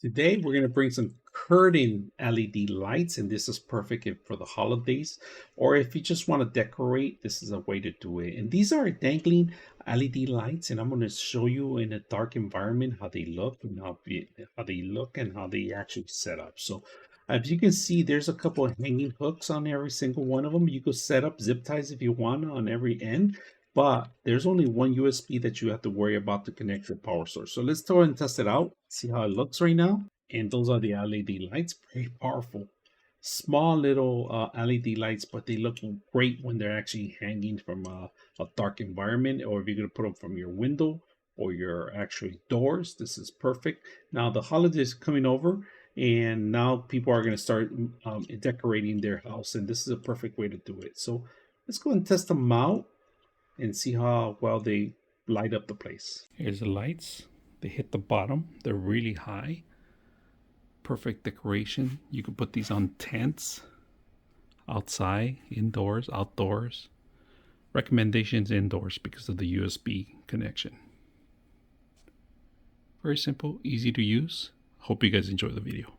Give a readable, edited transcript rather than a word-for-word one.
Today we're going to bring some curtain LED lights, and this is perfect for the holidays, or if you just want to decorate, this is a way to do it. And these are dangling LED lights, and I'm going to show you in a dark environment how they look and how they actually set up. So as you can see, there's a couple of hanging hooks on every single one of them. You could set up zip ties if you want on every end, but there's only one USB that you have to worry about to connect your power source. So let's go and test it out, see how it looks right now. And those are the LED lights, very powerful. Small little LED lights, but they look great when they're actually hanging from a dark environment, or if you're going to put them from your window or your actually doors. This is perfect. Now the holidays coming over, and now people are going to start decorating their house, and this is a perfect way to do it. So let's go and test them out and see how well they light up the place. Here's the lights. They hit the bottom. They're really high. Perfect decoration. You could put these on tents, outside, indoors, outdoors. Recommendations indoors because of the USB connection. Very simple, easy to use. Hope you guys enjoy the video.